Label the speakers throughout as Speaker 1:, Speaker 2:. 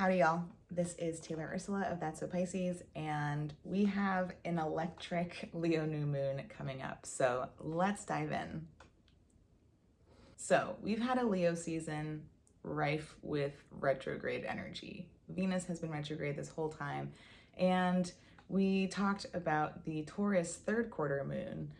Speaker 1: Howdy, y'all. This is Taylor Ursula of That's So Pisces, and we have an electric Leo new moon coming up. So let's dive in. So we've had a Leo season rife with retrograde energy. Venus has been retrograde this whole time, and we talked about the Taurus third quarter moon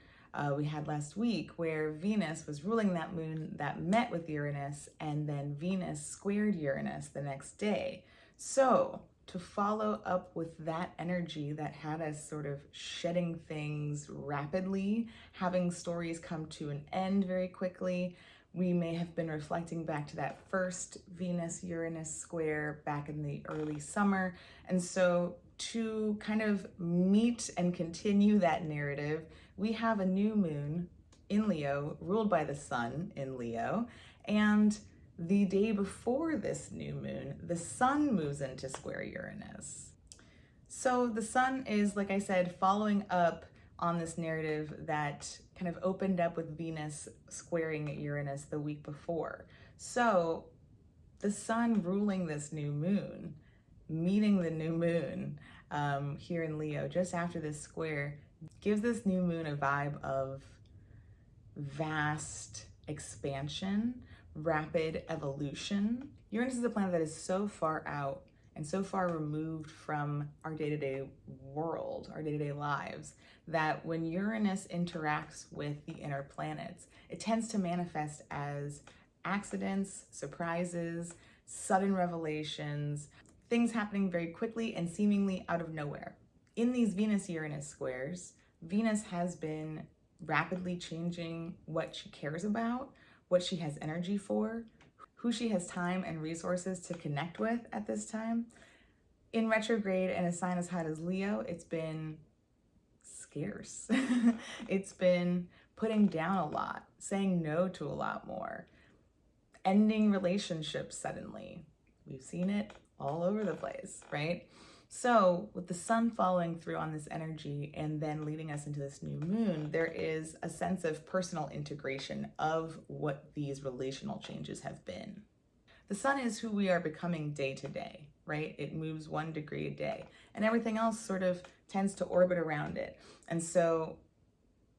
Speaker 1: we had last week, where Venus was ruling that moon that met with Uranus, and then Venus squared Uranus the next day. So to follow up with that energy that had us sort of shedding things rapidly, having stories come to an end very quickly, we may have been reflecting back to that first Venus-Uranus square back in the early summer. And so to kind of meet and continue that narrative, we have a new moon in Leo, ruled by the sun in Leo. And the day before this new moon, the sun moves into square Uranus. So the sun is, like I said, following up on this narrative that kind of opened up with Venus squaring Uranus the week before. So the sun ruling this new moon, meeting the new moon here in Leo just after this square, gives this new moon a vibe of vast expansion, rapid evolution. Uranus is a planet that is so far out and so far removed from our day-to-day world, our day-to-day lives, that when Uranus interacts with the inner planets, it tends to manifest as accidents, surprises, sudden revelations, things happening very quickly and seemingly out of nowhere. In these Venus-Uranus squares, Venus has been rapidly changing what she cares about, what she has energy for, who she has time and resources to connect with at this time. In retrograde and a sign as hot as Leo, it's been scarce. It's been putting down a lot, saying no to a lot more, ending relationships suddenly. We've seen it all over the place, right? So with the sun following through on this energy and then leading us into this new moon, there is a sense of personal integration of what these relational changes have been. The sun is who we are becoming day to day, right? It moves 1 degree a day, and everything else sort of tends to orbit around it. And so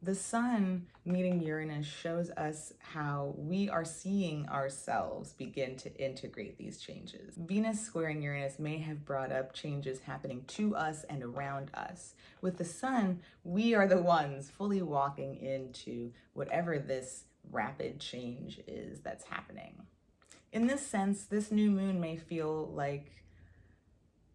Speaker 1: the sun meeting Uranus shows us how we are seeing ourselves begin to integrate these changes. Venus squaring Uranus may have brought up changes happening to us and around us. With the sun, we are the ones fully walking into whatever this rapid change is that's happening. In this sense, this new moon may feel like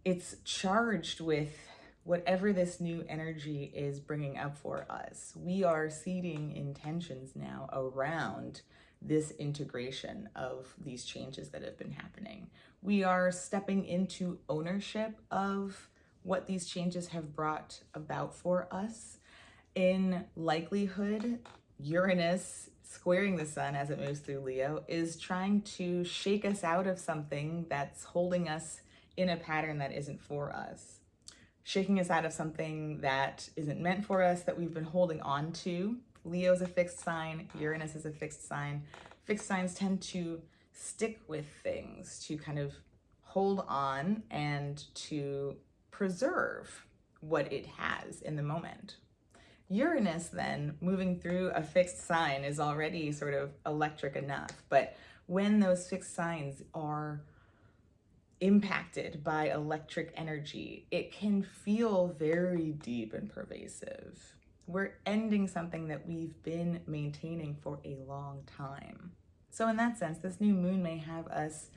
Speaker 1: it's charged with whatever this new energy is bringing up for us. We are seeding intentions now around this integration of these changes that have been happening. We are stepping into ownership of what these changes have brought about for us. In likelihood, Uranus squaring the sun as it moves through Leo is trying to shake us out of something that's holding us in a pattern that isn't for us. Shaking us out of something that isn't meant for us, that we've been holding on to. Leo is a fixed sign, Uranus is a fixed sign. Fixed signs tend to stick with things, to kind of hold on and to preserve what it has in the moment. Uranus then, moving through a fixed sign, is already sort of electric enough, but when those fixed signs are impacted by electric energy, it can feel very deep and pervasive. We're ending something that we've been maintaining for a long time. So in that sense, this new moon may have us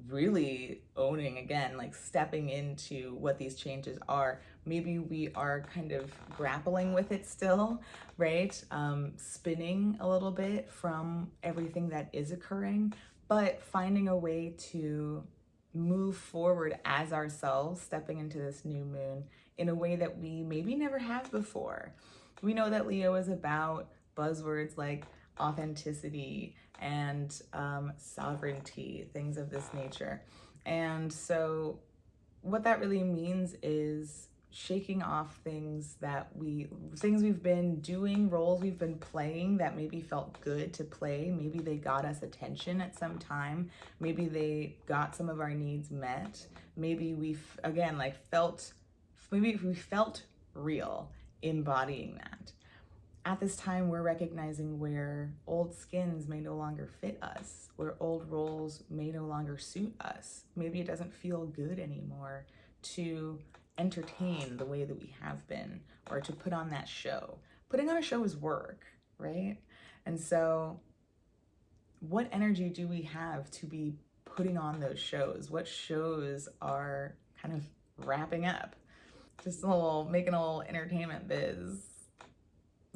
Speaker 1: really owning again, like stepping into what these changes are. Maybe we are kind of grappling with it still, right? Spinning a little bit from everything that is occurring, but finding a way to move forward as ourselves, stepping into this new moon in a way that we maybe never have before. We know that Leo is about buzzwords like authenticity and sovereignty, things of this nature. And so what that really means is shaking off things we've been doing, roles we've been playing that maybe felt good to play. Maybe they got us attention at some time. Maybe they got some of our needs met. Maybe maybe we felt real embodying that. At this time, we're recognizing where old skins may no longer fit us, where old roles may no longer suit us. Maybe it doesn't feel good anymore to entertain the way that we have been, or to put on that show. Putting on a show is work, right? And so, what energy do we have to be putting on those shows? What shows are kind of wrapping up? Just making a little entertainment biz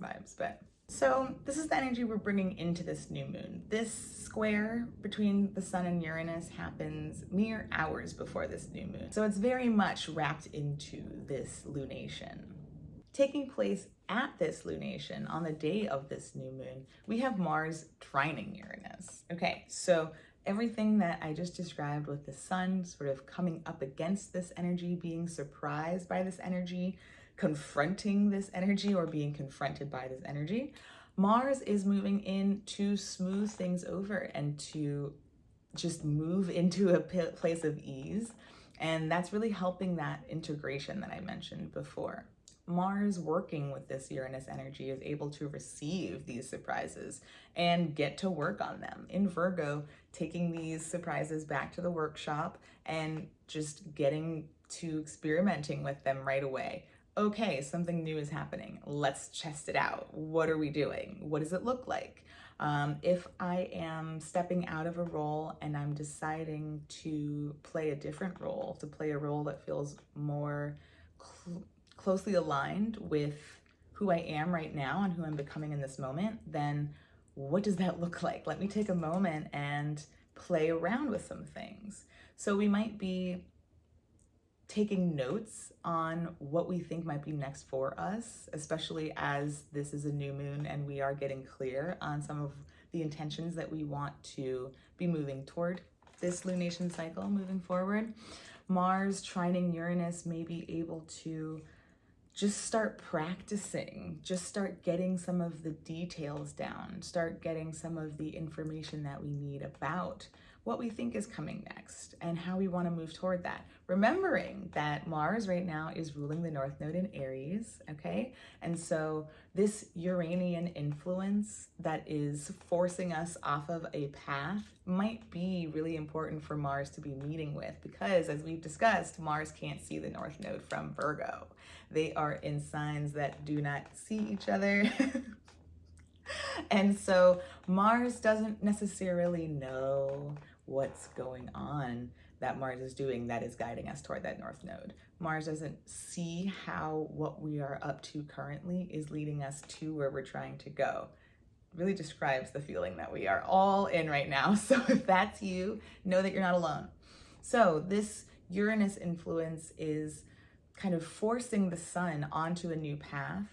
Speaker 1: vibes, but so this is the energy we're bringing into this new moon. This square between the sun and Uranus happens mere hours before this new moon. So it's very much wrapped into this lunation. Taking place at this lunation on the day of this new moon, we have Mars trining Uranus. Okay, so everything that I just described with the sun sort of coming up against this energy, being surprised by this energy, confronting this energy, or being confronted by this energy, Mars is moving in to smooth things over and to just move into a place of ease. And that's really helping that integration that I mentioned before. Mars working with this Uranus energy is able to receive these surprises and get to work on them. In Virgo, taking these surprises back to the workshop and just getting to experimenting with them right away. Okay, something new is happening. Let's test it out. What are we doing? What does it look like? If I am stepping out of a role and I'm deciding to play a different role, to play a role that feels more closely aligned with who I am right now and who I'm becoming in this moment, then what does that look like? Let me take a moment and play around with some things. So we might be taking notes on what we think might be next for us, especially as this is a new moon and we are getting clear on some of the intentions that we want to be moving toward this lunation cycle moving forward. Mars trining Uranus may be able to just start practicing, just start getting some of the details down, start getting some of the information that we need about what we think is coming next and how we want to move toward that. Remembering that Mars right now is ruling the North Node in Aries, okay? And so this Uranian influence that is forcing us off of a path might be really important for Mars to be meeting with, because as we've discussed, Mars can't see the North Node from Virgo. They are in signs that do not see each other. And so Mars doesn't necessarily know what's going on that Mars is doing that is guiding us toward that North Node. Mars doesn't see how what we are up to currently is leading us to where we're trying to go. It really describes the feeling that we are all in right now. So if that's you, know that you're not alone. So this Uranus influence is kind of forcing the sun onto a new path,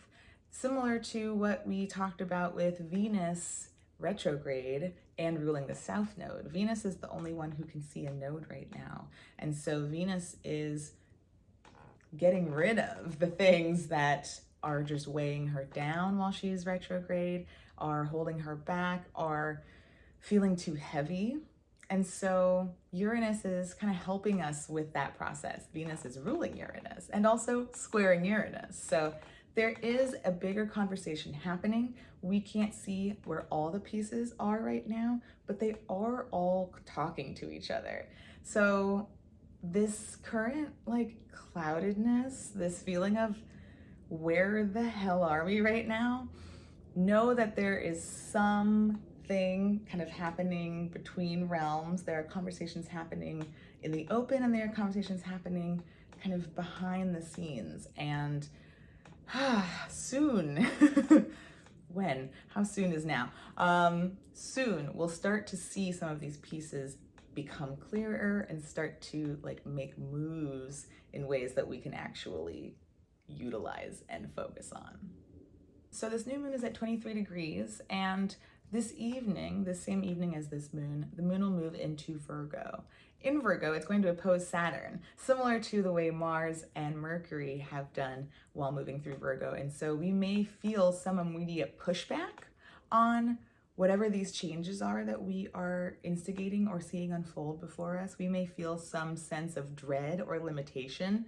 Speaker 1: similar to what we talked about with Venus retrograde and ruling the South Node. Venus is the only one who can see a node right now. And so Venus is getting rid of the things that are just weighing her down while she's retrograde, are holding her back, are feeling too heavy. And so Uranus is kind of helping us with that process. Venus is ruling Uranus and also squaring Uranus. So there is a bigger conversation happening. We can't see where all the pieces are right now, but they are all talking to each other. So this current cloudedness, this feeling of where the hell are we right now? Know that there is something kind of happening between realms. There are conversations happening in the open and there are conversations happening kind of behind the scenes. And soon, when? How soon is now? Soon we'll start to see some of these pieces become clearer and start to make moves in ways that we can actually utilize and focus on. So this new moon is at 23 degrees, and this evening, the same evening as this moon, the moon will move into Virgo. in Virgo, it's going to oppose Saturn, similar to the way Mars and Mercury have done while moving through Virgo. And so we may feel some immediate pushback on whatever these changes are that we are instigating or seeing unfold before us. We may feel some sense of dread or limitation.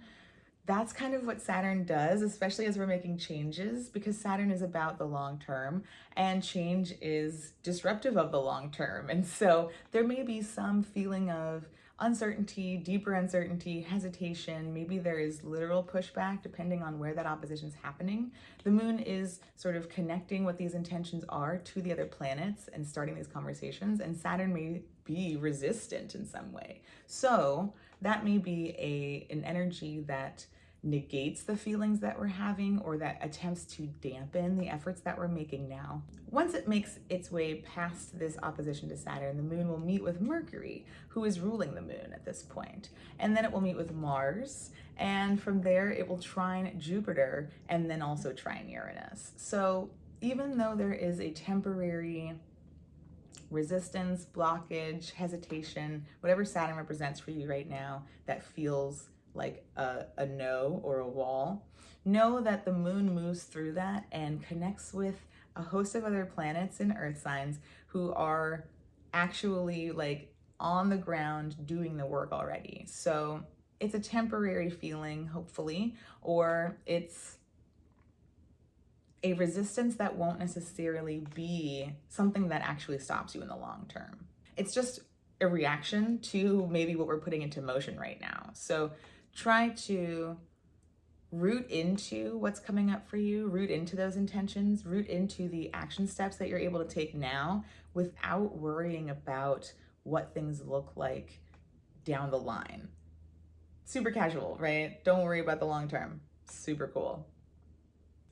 Speaker 1: That's kind of what Saturn does, especially as we're making changes, because Saturn is about the long term and change is disruptive of the long term. And so there may be some feeling of uncertainty, deeper uncertainty, hesitation. Maybe there is literal pushback depending on where that opposition is happening. The moon is sort of connecting what these intentions are to the other planets and starting these conversations, and Saturn may be resistant in some way. So that may be an energy that negates the feelings that we're having or that attempts to dampen the efforts that we're making now. Once it makes its way past this opposition to Saturn, the moon will meet with Mercury, who is ruling the moon at this point. And then it will meet with Mars, and from there it will trine Jupiter and then also trine Uranus. So even though there is a temporary resistance, blockage, hesitation, whatever Saturn represents for you right now that feels like a no or a wall, know that the moon moves through that and connects with a host of other planets and earth signs who are actually like on the ground doing the work already. So it's a temporary feeling, hopefully, or it's a resistance that won't necessarily be something that actually stops you in the long term. It's just a reaction to maybe what we're putting into motion right now. So try to root into what's coming up for you, root into those intentions, root into the action steps that you're able to take now without worrying about what things look like down the line. Super casual, right? Don't worry about the long term. Super cool.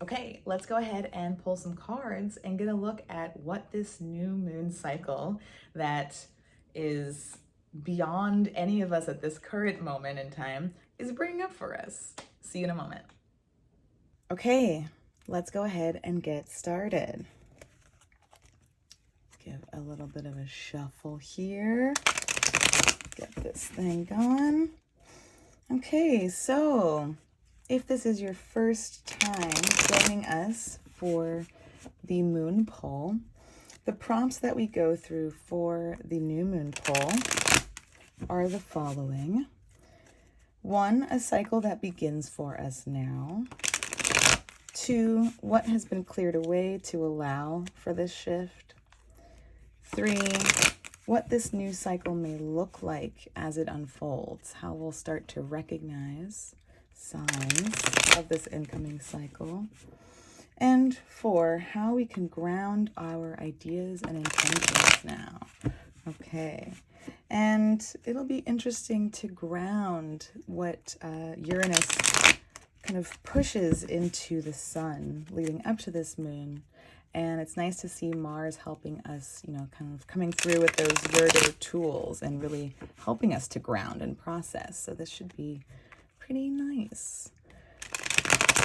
Speaker 1: Okay, let's go ahead and pull some cards and get a look at what this new moon cycle that is beyond any of us at this current moment in time is bringing up for us. See you in a moment. Okay, let's go ahead and get started. Give a little bit of a shuffle here. Get this thing going. Okay, so if this is your first time joining us for the moon pull, the prompts that we go through for the new moon pull are the following. 1, a cycle that begins for us now. 2, what has been cleared away to allow for this shift. 3, what this new cycle may look like as it unfolds, how we'll start to recognize signs of this incoming cycle. And 4, how we can ground our ideas and intentions now. Okay. And it'll be interesting to ground what Uranus kind of pushes into the sun leading up to this moon. And it's nice to see Mars helping us, kind of coming through with those Virgo tools and really helping us to ground and process. So this should be pretty nice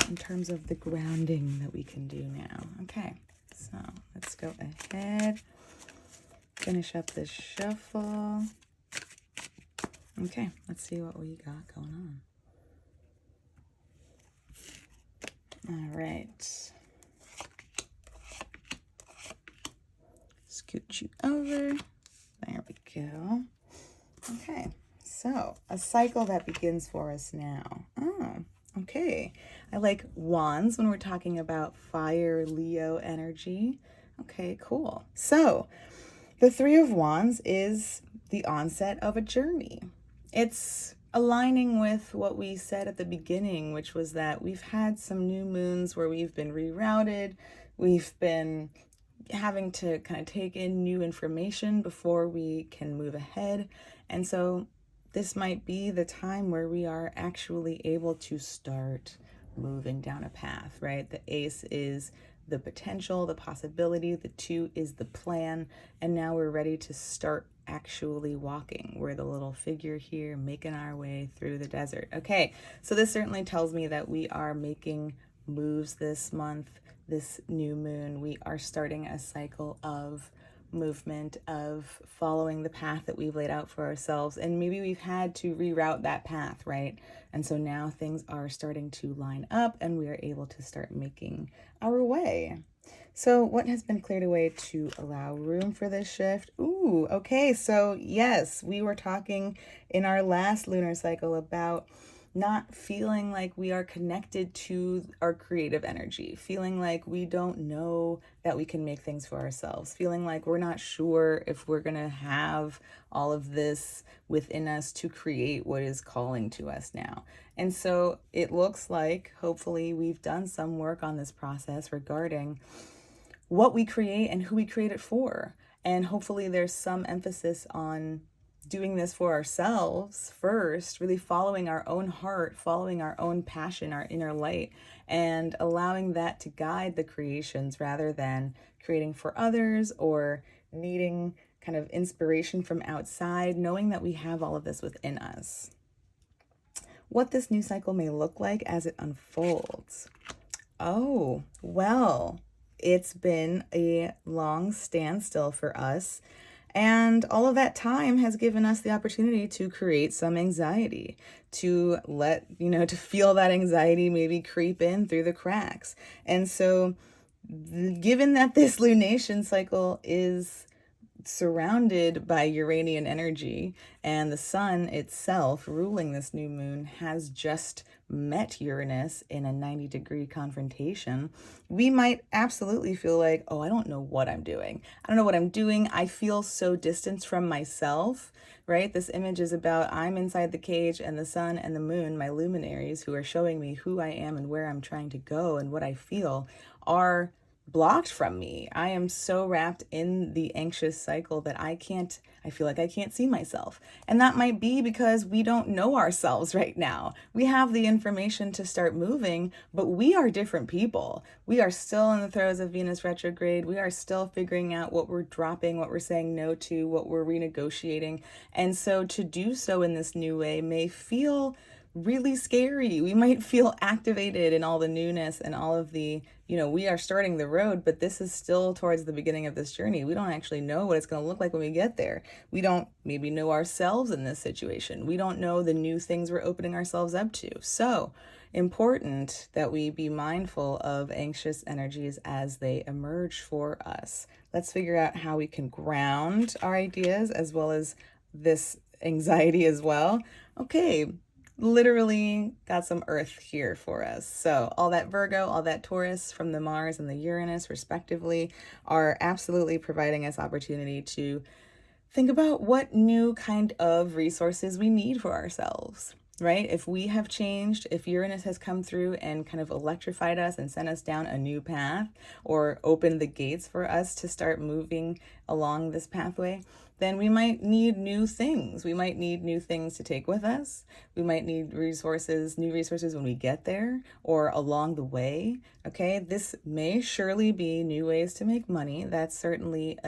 Speaker 1: in terms of the grounding that we can do now. Okay, so let's go ahead. Finish up this shuffle. Okay, let's see what we got going on. All right. Scoot you over. There we go. Okay, so a cycle that begins for us now. Oh, okay. I like wands when we're talking about fire Leo energy. Okay, cool. So the 3 of Wands is the onset of a journey. It's aligning with what we said at the beginning, which was that we've had some new moons where we've been rerouted. We've been having to kind of take in new information before we can move ahead. And so this might be the time where we are actually able to start moving down a path, right? The ace is the potential, the possibility, the 2 is the plan, and now we're ready to start actually walking. We're the little figure here making our way through the desert. Okay, so this certainly tells me that we are making moves this month, this new moon. We are starting a cycle of movement of following the path that we've laid out for ourselves. And maybe we've had to reroute that path, right? And so now things are starting to line up and we are able to start making our way. So what has been cleared away to allow room for this shift? Ooh, okay. So yes, we were talking in our last lunar cycle about not feeling like we are connected to our creative energy, feeling like we don't know that we can make things for ourselves, feeling like we're not sure if we're going to have all of this within us to create what is calling to us now. And so it looks like hopefully we've done some work on this process regarding what we create and who we create it for. And hopefully there's some emphasis on doing this for ourselves first, really following our own heart, following our own passion, our inner light, and allowing that to guide the creations rather than creating for others or needing kind of inspiration from outside, knowing that we have all of this within us. What this new cycle may look like as it unfolds. Oh, well, it's been a long standstill for us. And all of that time has given us the opportunity to create some anxiety, to to feel that anxiety maybe creep in through the cracks. And so, given that this lunation cycle is surrounded by Uranian energy and the sun itself ruling this new moon has just met Uranus in a 90-degree confrontation, we might absolutely feel like, oh, I don't know what I'm doing. I don't know what I'm doing. I feel so distanced from myself, right? This image is about I'm inside the cage and the sun and the moon, my luminaries who are showing me who I am and where I'm trying to go and what I feel are blocked from me. I am so wrapped in the anxious cycle that I feel like I can't see myself. And that might be because we don't know ourselves right now. We have the information to start moving, but we are different people. We are still in the throes of Venus retrograde. We are still figuring out what we're dropping, what we're saying no to, what we're renegotiating. And so to do so in this new way may feel really scary. We might feel activated in all the newness and all of the, we are starting the road, but this is still towards the beginning of this journey. We don't actually know what it's going to look like when we get there. We don't maybe know ourselves in this situation. We don't know the new things we're opening ourselves up to. So important that we be mindful of anxious energies as they emerge for us. Let's figure out how we can ground our ideas as well as this anxiety as well. Okay. Literally got some earth here for us. So all that Virgo, all that Taurus from the Mars and the Uranus respectively are absolutely providing us opportunity to think about what new kind of resources we need for ourselves, right? If we have changed, if Uranus has come through and kind of electrified us and sent us down a new path or opened the gates for us to start moving along this pathway, then we might need new things. We might need new things to take with us. We might need new resources when we get there or along the way. Okay, this may surely be new ways to make money. That's certainly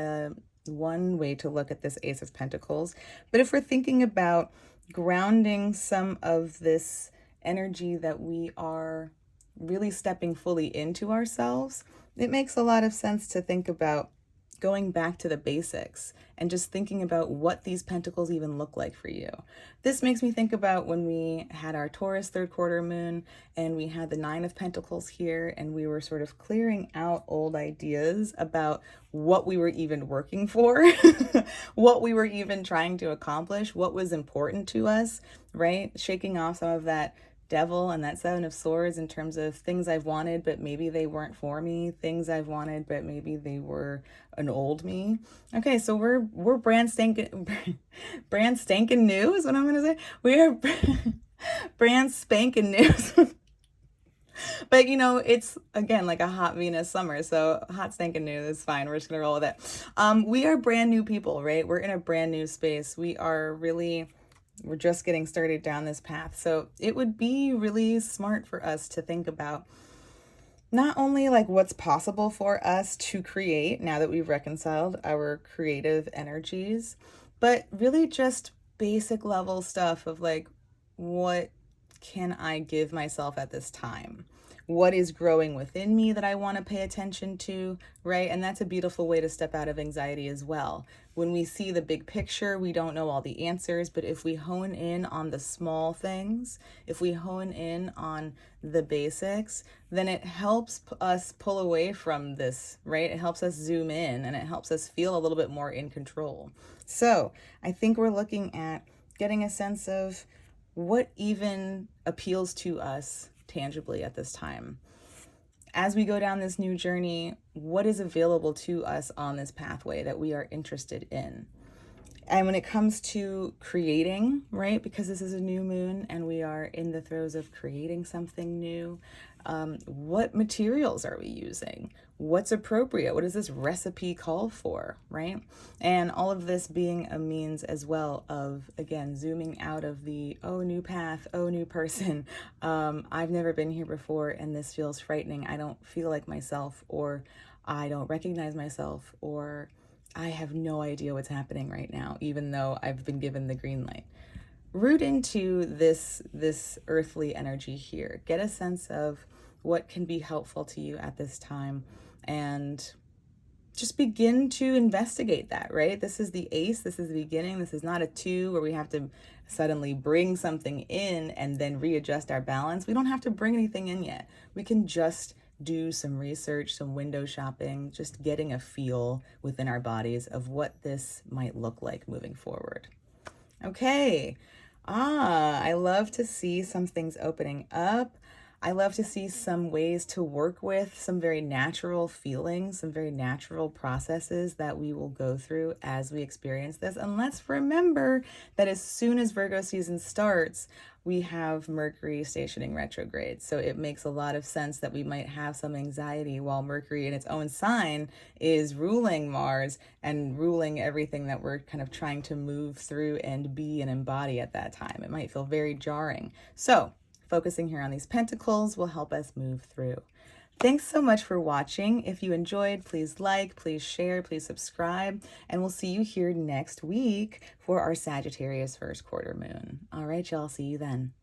Speaker 1: one way to look at this Ace of Pentacles. But if we're thinking about grounding some of this energy that we are really stepping fully into ourselves, it makes a lot of sense to think about going back to the basics and just thinking about what these pentacles even look like for you. This makes me think about when we had our Taurus third quarter moon and we had the 9 of Pentacles here and we were sort of clearing out old ideas about what we were even working for, what we were even trying to accomplish, what was important to us, right? Shaking off some of that Devil and that 7 of Swords in terms of things I've wanted, but maybe they weren't for me. Things I've wanted, but maybe they were an old me. Okay, so we're brand spanking new is what I'm gonna say. We are brand spanking new. But it's again like a hot Venus summer, so hot stinking new is fine. We're just gonna roll with it. We are brand new people, right? We're in a brand new space. We're just getting started down this path. So it would be really smart for us to think about not only like what's possible for us to create now that we've reconciled our creative energies, but really just basic level stuff of like, what can I give myself at this time? what is growing within me that I want to pay attention to, right? And that's a beautiful way to step out of anxiety as well. When we see the big picture, we don't know all the answers, but if we hone in on the small things, if we hone in on the basics, then it helps us pull away from this, right? It helps us zoom in and it helps us feel a little bit more in control. So I think we're looking at getting a sense of what even appeals to us tangibly at this time. As we go down this new journey, what is available to us on this pathway that we are interested in? And when it comes to creating, right, because this is a new moon and we are in the throes of creating something new, what materials are we using? What's appropriate? What does this recipe call for, right? And all of this being a means as well of, again, zooming out of the, oh, new path, oh, new person. I've never been here before and this feels frightening. I don't feel like myself, or I don't recognize myself, or I have no idea what's happening right now, even though I've been given the green light. Root into this earthly energy here. Get a sense of what can be helpful to you at this time, and just begin to investigate that, right? This is the ace, this is the beginning. This is not a 2 where we have to suddenly bring something in and then readjust our balance. We don't have to bring anything in yet. We can just do some research, some window shopping, just getting a feel within our bodies of what this might look like moving forward. Okay. I love to see some things opening up. I love to see some ways to work with some very natural feelings, some very natural processes that we will go through as we experience this. And let's remember that as soon as Virgo season starts, we have Mercury stationing retrograde. So it makes a lot of sense that we might have some anxiety while Mercury in its own sign is ruling Mars and ruling everything that we're kind of trying to move through and be and embody at that time. It might feel very jarring. So focusing here on these pentacles will help us move through. Thanks so much for watching. If you enjoyed, please like, please share, please subscribe, and we'll see you here next week for our Sagittarius first quarter moon. All right, y'all, see you then.